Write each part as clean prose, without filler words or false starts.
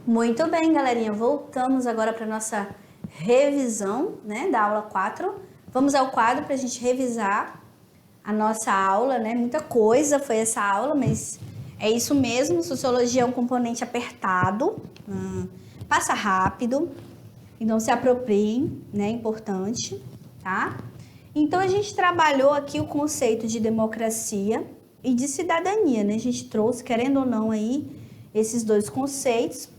Muito bem, galerinha. Voltamos agora para nossa revisão, né, da aula 4. Vamos ao quadro para a gente revisar a nossa aula, né? Muita coisa foi essa aula, mas é isso mesmo. Sociologia é um componente apertado, passa rápido, então se apropriem, né? Importante, tá? Então a gente trabalhou aqui o conceito de democracia e de cidadania, né? A gente trouxe, querendo ou não, aí esses dois conceitos.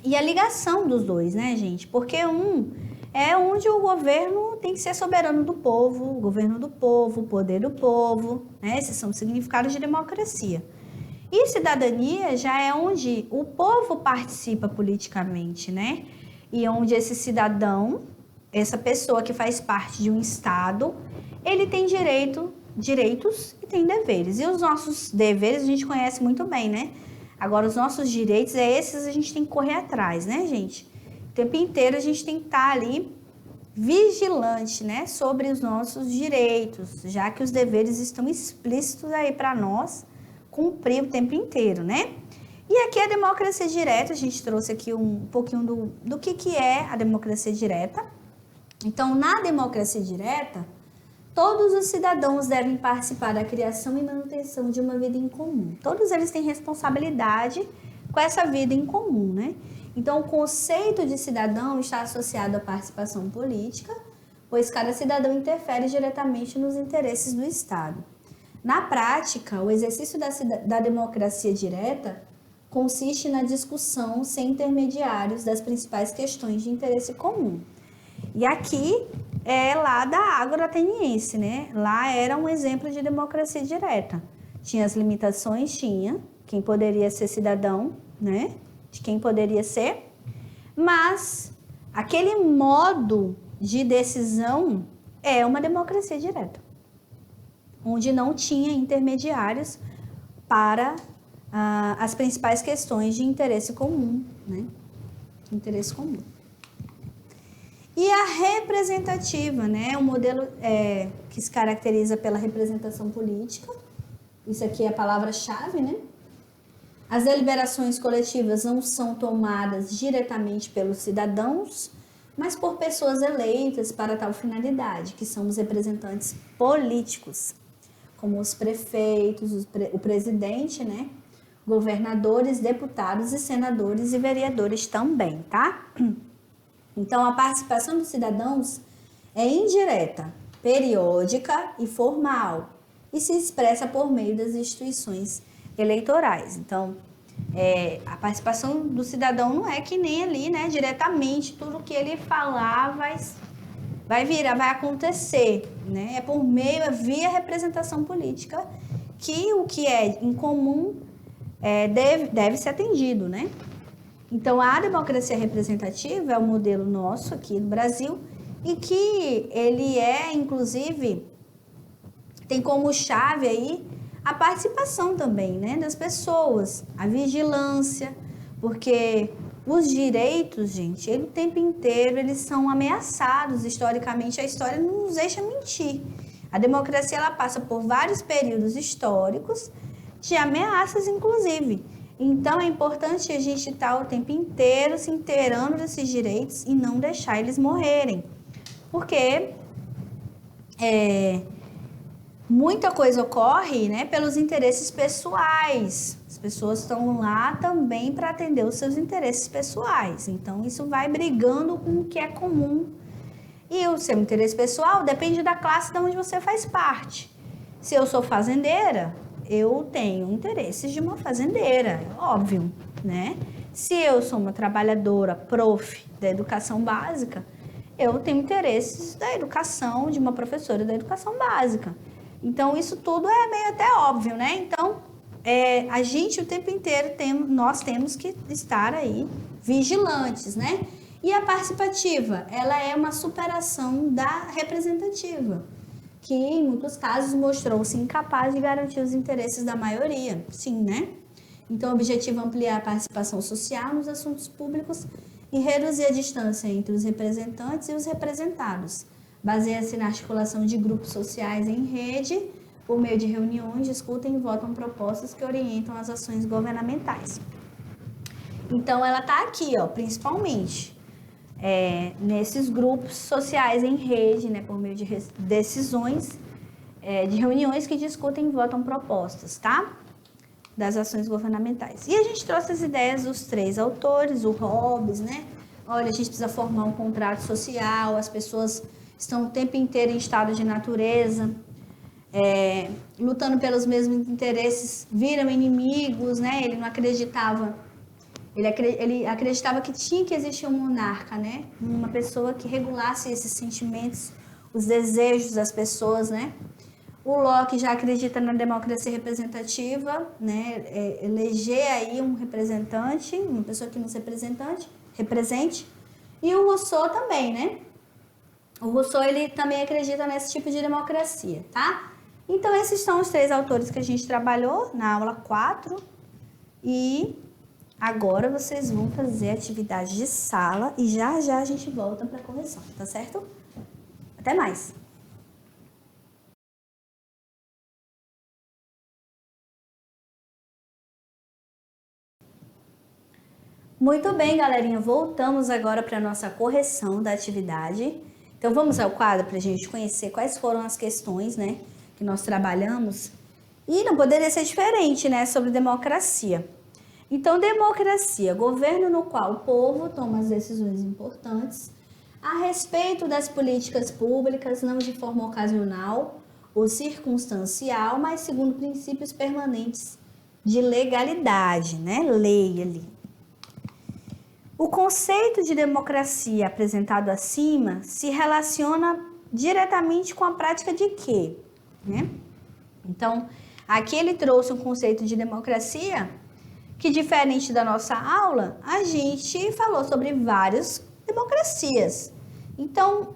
E a ligação dos dois, né, gente? Porque um é onde o governo tem que ser soberano do povo, o governo do povo, o poder do povo, né? Esses são os significados de democracia. E cidadania já é onde o povo participa politicamente, né? E onde esse cidadão, essa pessoa que faz parte de um Estado, ele tem direitos e tem deveres. E os nossos deveres a gente conhece muito bem, né? Agora, os nossos direitos, esses a gente tem que correr atrás, né, gente? O tempo inteiro a gente tem que estar ali vigilante, né, sobre os nossos direitos, já que os deveres estão explícitos aí para nós cumprir o tempo inteiro, né? E aqui a democracia direta, a gente trouxe aqui um pouquinho do que é a democracia direta. Então, na democracia direta, todos os cidadãos devem participar da criação e manutenção de uma vida em comum. Todos eles têm responsabilidade com essa vida em comum, né? Então, o conceito de cidadão está associado à participação política, pois cada cidadão interfere diretamente nos interesses do Estado. Na prática, o exercício da democracia direta consiste na discussão sem intermediários das principais questões de interesse comum. E aqui é lá da Ágora Ateniense, né? Lá era um exemplo de democracia direta. Tinha as limitações, quem poderia ser cidadão, né? De quem poderia ser, mas aquele modo de decisão é uma democracia direta, onde não tinha intermediários para as principais questões de interesse comum, né? Interesse comum. E a representativa, né? Um modelo que se caracteriza pela representação política. Isso aqui é a palavra-chave, né? As deliberações coletivas não são tomadas diretamente pelos cidadãos, mas por pessoas eleitas para tal finalidade, que são os representantes políticos, como os prefeitos, o presidente, né? Governadores, deputados e senadores e vereadores também, tá? Então, a participação dos cidadãos é indireta, periódica e formal e se expressa por meio das instituições eleitorais. Então, a participação do cidadão não é que nem ali, né, diretamente, tudo que ele falar vai acontecer, né? É por meio, via representação política, que o que é em comum deve ser atendido, né? Então, a democracia representativa é o modelo nosso aqui no Brasil e que ele inclusive, tem como chave aí a participação também, né, das pessoas, a vigilância, porque os direitos, gente, o tempo inteiro eles são ameaçados historicamente, a história não nos deixa mentir. A democracia, ela passa por vários períodos históricos de ameaças, inclusive. Então, é importante a gente estar o tempo inteiro se inteirando desses direitos e não deixar eles morrerem. Porque muita coisa ocorre, né, pelos interesses pessoais. As pessoas estão lá também para atender os seus interesses pessoais. Então, isso vai brigando com o que é comum. E o seu interesse pessoal depende da classe de onde você faz parte. Se eu sou fazendeira, eu tenho interesses de uma fazendeira, óbvio, né? Se eu sou uma trabalhadora prof da educação básica, eu tenho interesses da educação, de uma professora da educação básica. Então, isso tudo é meio até óbvio, né? Então, a gente o tempo inteiro, nós temos que estar aí vigilantes, né? E a participativa, ela é uma superação da representativa, que em muitos casos mostrou-se incapaz de garantir os interesses da maioria, sim, né? Então, o objetivo é ampliar a participação social nos assuntos públicos e reduzir a distância entre os representantes e os representados. Baseia-se na articulação de grupos sociais em rede, por meio de reuniões, discutem e votam propostas que orientam as ações governamentais. Então, ela está aqui, ó, principalmente, nesses grupos sociais em rede, né, por meio de decisões, de reuniões que discutem e votam propostas, tá? Das ações governamentais. E a gente trouxe as ideias dos 3 autores, o Hobbes, né? Olha, a gente precisa formar um contrato social, as pessoas estão o tempo inteiro em estado de natureza, lutando pelos mesmos interesses, viram inimigos, né? Ele não acreditava, ele acreditava que tinha que existir um monarca, né? Uma pessoa que regulasse esses sentimentos, os desejos das pessoas, né? O Locke já acredita na democracia representativa, né? Eleger aí um representante, uma pessoa que nos represente. E o Rousseau também, né? O Rousseau, ele também acredita nesse tipo de democracia, tá? Então, esses são os 3 autores que a gente trabalhou na aula 4. E agora vocês vão fazer atividade de sala e já já a gente volta para a correção, tá certo? Até mais! Muito bem, galerinha, voltamos agora para a nossa correção da atividade. Então, vamos ao quadro para a gente conhecer quais foram as questões, né, que nós trabalhamos. E não poderia ser diferente, né, sobre democracia. Então, democracia, governo no qual o povo toma as decisões importantes a respeito das políticas públicas, não de forma ocasional ou circunstancial, mas segundo princípios permanentes de legalidade, né, lei ali. O conceito de democracia apresentado acima se relaciona diretamente com a prática de quê? Né? Então, aqui ele trouxe um conceito de democracia que, diferente da nossa aula, a gente falou sobre várias democracias. Então,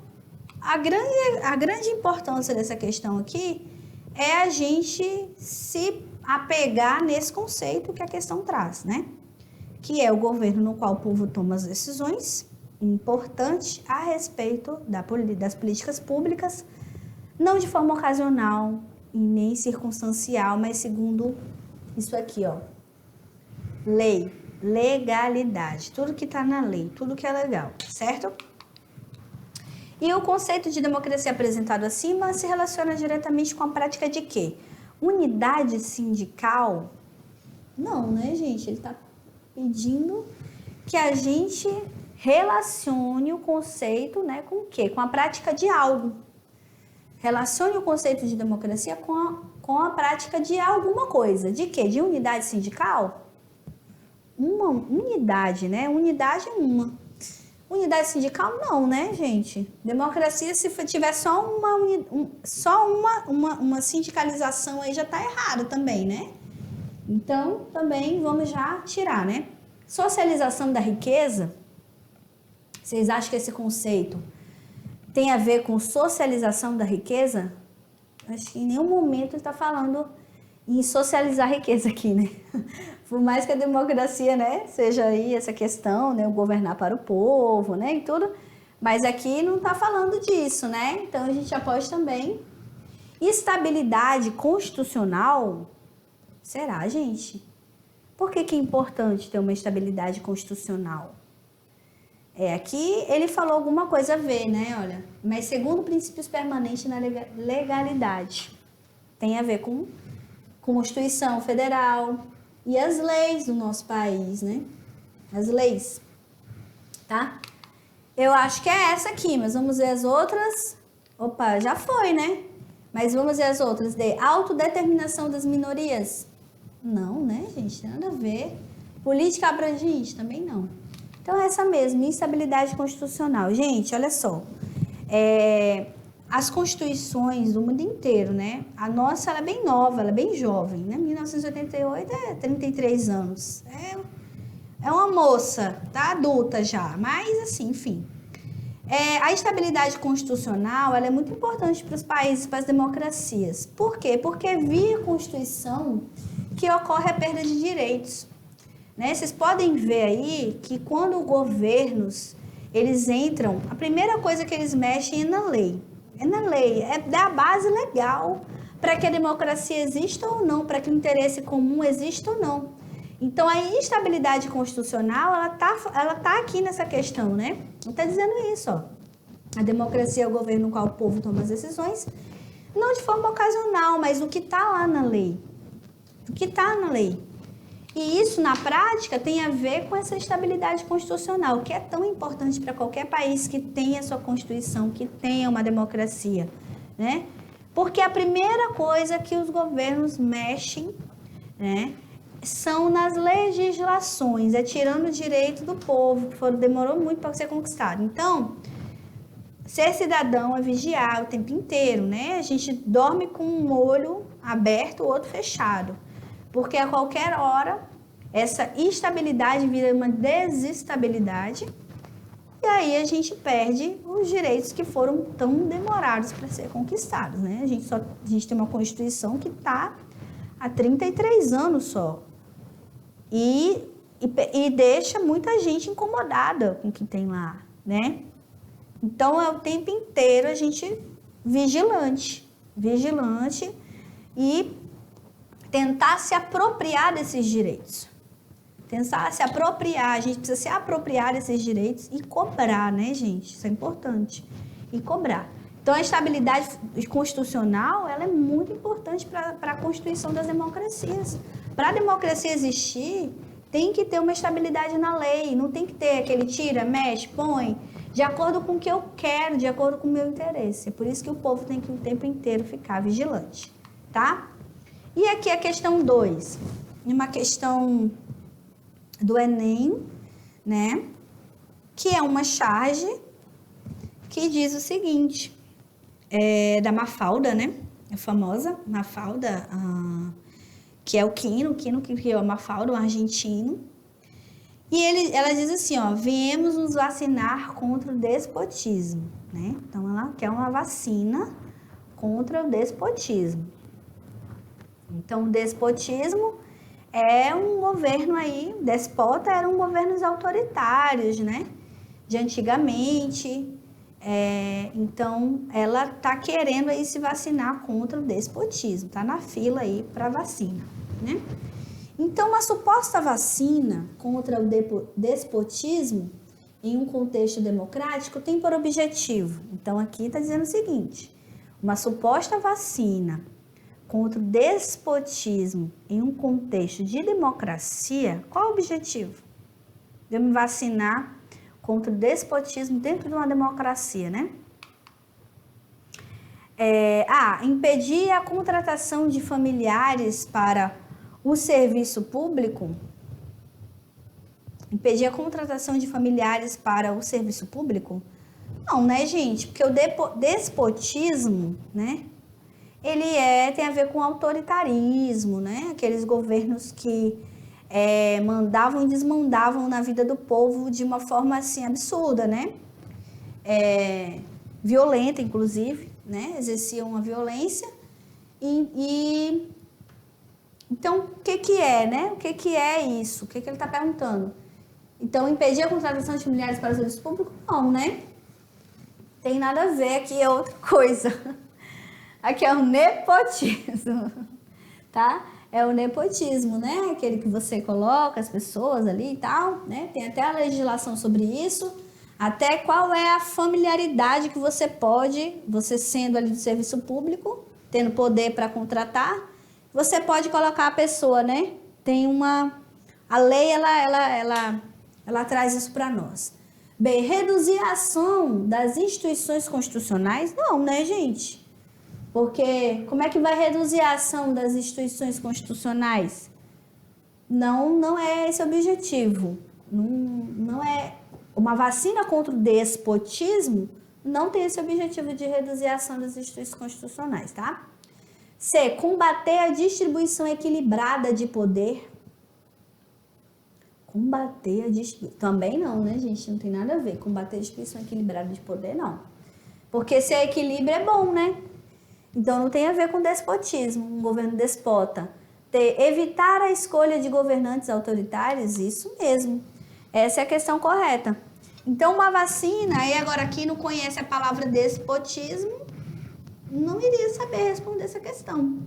a grande importância dessa questão aqui é a gente se apegar nesse conceito que a questão traz, né? Que é o governo no qual o povo toma as decisões importantes a respeito das políticas públicas, não de forma ocasional e nem circunstancial, mas segundo isso aqui, ó, lei, legalidade, tudo que está na lei, tudo que é legal, certo? E o conceito de democracia apresentado acima se relaciona diretamente com a prática de quê? Unidade sindical? Não, né, gente? Ele está pedindo que a gente relacione o conceito, né, com o quê? Com a prática de algo. Relacione o conceito de democracia com a prática de alguma coisa. De quê? De unidade sindical? Uma unidade, né? Unidade uma. Unidade sindical, não, né, gente? Democracia, se tiver só uma sindicalização aí, já tá errado também, né? Então, também vamos já tirar, né? Socialização da riqueza. Vocês acham que esse conceito tem a ver com socialização da riqueza? Acho que em nenhum momento ele está falando em socializar a riqueza aqui, né? Por mais que a democracia, né, seja aí essa questão, né, o governar para o povo, né, e tudo, mas aqui não está falando disso, né? Então, a gente já pode também. Estabilidade constitucional. Será, gente? Por que é importante ter uma estabilidade constitucional? Aqui ele falou alguma coisa a ver, né? Olha, mas segundo princípios permanentes na legalidade. Tem a ver com Constituição Federal e as leis do nosso país, né? As leis, tá? Eu acho que é essa aqui, mas vamos ver as outras. Opa, já foi, né? Mas vamos ver as outras. De autodeterminação das minorias. Não, né, gente? Nada a ver. Política abrangente, também não. Então, é essa mesmo, instabilidade constitucional. Gente, olha só. As constituições do mundo inteiro, né? A nossa, ela é bem nova, ela é bem jovem, né? 1988 é 33 anos. É uma moça, tá? Adulta já. Mas, assim, enfim. A estabilidade constitucional, ela é muito importante para os países, para as democracias. Por quê? Porque via Constituição que ocorre a perda de direitos. Né? Vocês podem ver aí que quando os governos, eles entram, a primeira coisa que eles mexem é na lei. É na lei, é da base legal para que a democracia exista ou não, para que o interesse comum exista ou não. Então, a instabilidade constitucional, ela tá aqui nessa questão, né? Não está dizendo isso, ó. A democracia é o governo no qual o povo toma as decisões, não de forma ocasional, mas o que está lá na lei. O que está na lei. E isso, na prática, tem a ver com essa estabilidade constitucional, que é tão importante para qualquer país que tenha sua Constituição, que tenha uma democracia, né? Porque a primeira coisa que os governos mexem, né, são nas legislações, é tirando o direito do povo, que demorou muito para ser conquistado. Então, ser cidadão é vigiar o tempo inteiro, né? A gente dorme com um olho aberto, o outro fechado. Porque a qualquer hora, essa instabilidade vira uma desestabilidade e aí a gente perde os direitos que foram tão demorados para ser conquistados, né? A gente tem uma Constituição que está há 33 anos só e deixa muita gente incomodada com o que tem lá, né? Então, é o tempo inteiro a gente vigilante e tentar se apropriar desses direitos. Tentar se apropriar, a gente precisa se apropriar desses direitos e cobrar, né, gente? Isso é importante. E cobrar. Então, a estabilidade constitucional, ela é muito importante para a constituição das democracias. Para a democracia existir, tem que ter uma estabilidade na lei, não tem que ter aquele tira, mexe, põe, de acordo com o que eu quero, de acordo com o meu interesse. É por isso que o povo tem que o tempo inteiro ficar vigilante, tá? E aqui a questão 2, uma questão do Enem, né? Que é uma charge que diz o seguinte, da Mafalda, né? A famosa Mafalda, que é o Quino que criou a Mafalda, um argentino. E ela diz assim, ó, viemos nos vacinar contra o despotismo, né? Então, ela quer uma vacina contra o despotismo. Então, o despotismo é um governo aí, despota eram governos autoritários, né? De antigamente. Então, ela tá querendo aí se vacinar contra o despotismo, tá na fila aí para vacina, né? Então, uma suposta vacina contra o despotismo em um contexto democrático tem por objetivo. Então, aqui está dizendo o seguinte, uma suposta vacina contra o despotismo em um contexto de democracia, qual é o objetivo? De eu me vacinar contra o despotismo dentro de uma democracia, né? Impedir a contratação de familiares para o serviço público, impedir a contratação de familiares para o serviço público? Não, né, gente? Porque o despotismo, né? Ele tem a ver com autoritarismo, né? Aqueles governos que mandavam e desmandavam na vida do povo de uma forma, assim, absurda, né? Violenta, inclusive, né? Exerciam uma violência Então, o que é, né? O que é isso? O que ele está perguntando? Então, impedir a contratação de familiares para o serviço público? Não, né? Tem nada a ver, aqui é outra coisa. Aqui é o nepotismo, tá? É o nepotismo, né? Aquele que você coloca as pessoas ali e tal, né? Tem até a legislação sobre isso. Até qual é a familiaridade que você pode, você sendo ali do serviço público, tendo poder para contratar, você pode colocar a pessoa, né? A lei, ela traz isso para nós. Bem, reduzir a ação das instituições constitucionais? Não, né, gente? Porque como é que vai reduzir a ação das instituições constitucionais? Não é esse o objetivo. Não é uma vacina contra o despotismo, não tem esse objetivo de reduzir a ação das instituições constitucionais, tá? C. Combater a distribuição equilibrada de poder. Combater a distribuição... Também não, né, gente? Não tem nada a ver. Combater a distribuição equilibrada de poder, não. Porque se é equilíbrio, é bom, né? Então, não tem a ver com despotismo, um governo despota. Evitar a escolha de governantes autoritários, isso mesmo. Essa é a questão correta. Então, uma vacina, e agora quem não conhece a palavra despotismo, não iria saber responder essa questão,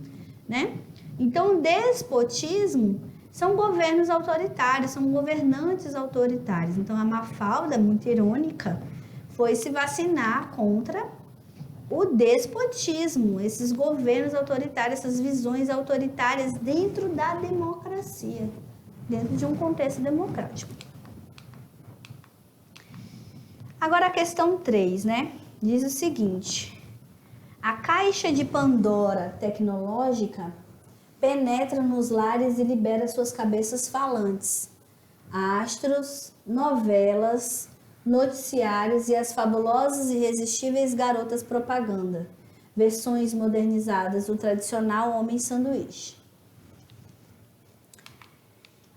né? Então, despotismo são governos autoritários, são governantes autoritários. Então, a Mafalda, muito irônica, foi se vacinar contra o despotismo, esses governos autoritários, essas visões autoritárias dentro da democracia, dentro de um contexto democrático. Agora a questão 3, né? Diz o seguinte: a caixa de Pandora tecnológica penetra nos lares e libera suas cabeças falantes, astros, novelas, noticiários e as fabulosas e irresistíveis garotas propaganda, versões modernizadas do tradicional homem sanduíche.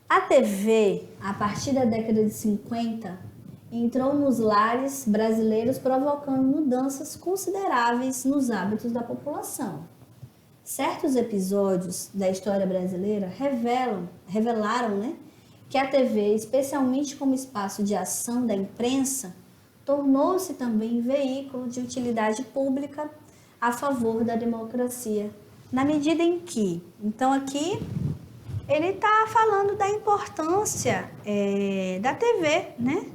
A TV, a partir da década de 50, entrou nos lares brasileiros provocando mudanças consideráveis nos hábitos da população. Certos episódios da história brasileira revelaram, né, que a TV, especialmente como espaço de ação da imprensa, tornou-se também veículo de utilidade pública a favor da democracia, na medida em que, então aqui ele está falando da importância da TV, né?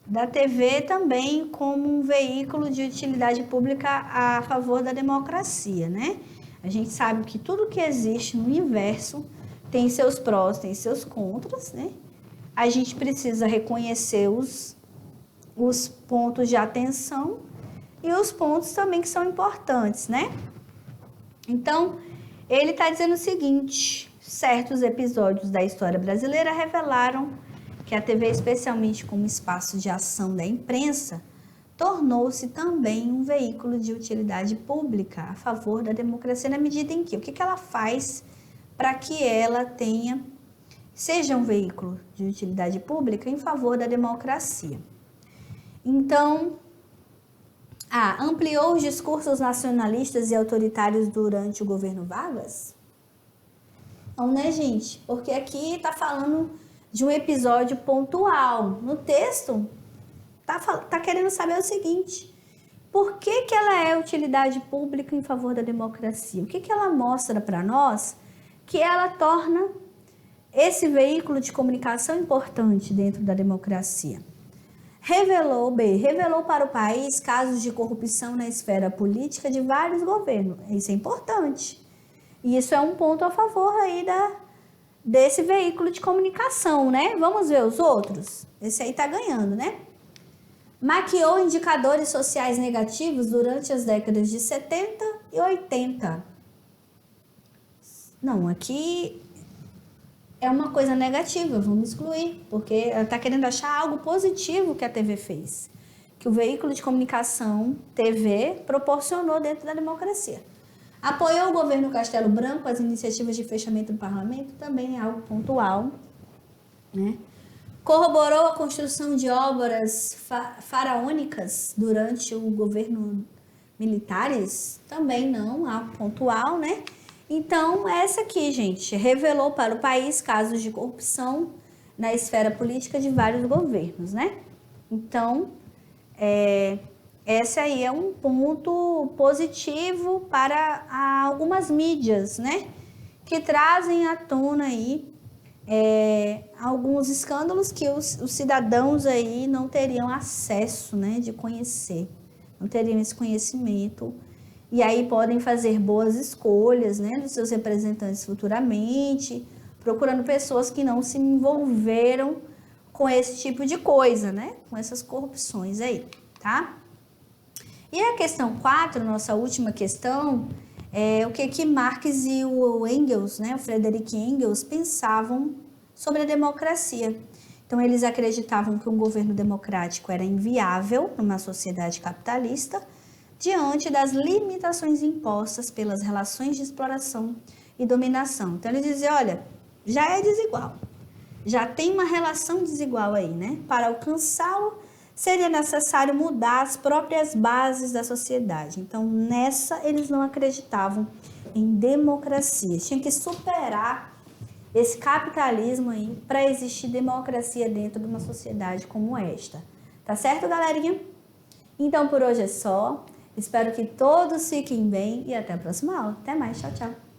Da TV também como um veículo de utilidade pública a favor da democracia, né? A gente sabe que tudo que existe no universo tem seus prós, tem seus contras, né? A gente precisa reconhecer os pontos de atenção e os pontos também que são importantes, né? Então, ele está dizendo o seguinte: certos episódios da história brasileira revelaram que a TV, especialmente como espaço de ação da imprensa, tornou-se também um veículo de utilidade pública a favor da democracia, na medida em que o que ela faz para que ela seja um veículo de utilidade pública em favor da democracia. Então, ampliou os discursos nacionalistas e autoritários durante o governo Vargas? Não, né, gente? Porque aqui está falando de um episódio pontual. No texto, tá querendo saber o seguinte: por que ela é utilidade pública em favor da democracia? O que ela mostra para nós que ela torna esse veículo de comunicação importante dentro da democracia? Revelou para o país casos de corrupção na esfera política de vários governos. Isso é importante. E isso é um ponto a favor aí desse veículo de comunicação, né? Vamos ver os outros? Esse aí tá ganhando, né? Maquiou indicadores sociais negativos durante as décadas de 70 e 80. Não, aqui é uma coisa negativa, vamos excluir, porque ela está querendo achar algo positivo que a TV fez, que o veículo de comunicação TV proporcionou dentro da democracia. Apoiou o governo Castelo Branco as iniciativas de fechamento do parlamento, também é algo pontual, né? Corroborou a construção de obras faraônicas durante o governo militares, também não, algo pontual, né? Então, essa aqui, gente, revelou para o país casos de corrupção na esfera política de vários governos, né? Então, esse aí é um ponto positivo para algumas mídias, né? Que trazem à tona aí alguns escândalos que os cidadãos aí não teriam acesso, né? De conhecer, não teriam esse conhecimento. E aí podem fazer boas escolhas, né? Dos seus representantes futuramente, procurando pessoas que não se envolveram com esse tipo de coisa, né? Com essas corrupções aí, tá? E a questão 4, nossa última questão, é o que Marx e o Engels, né, o Friedrich Engels, pensavam sobre a democracia. Então, eles acreditavam que um governo democrático era inviável numa sociedade capitalista diante das limitações impostas pelas relações de exploração e dominação. Então, eles diziam, olha, já é desigual, já tem uma relação desigual aí, né? Para alcançá-lo, seria necessário mudar as próprias bases da sociedade. Então, nessa, eles não acreditavam em democracia. Tinha que superar esse capitalismo aí para existir democracia dentro de uma sociedade como esta. Tá certo, galerinha? Então, por hoje é só. Espero que todos fiquem bem e até a próxima aula. Até mais. Tchau, tchau.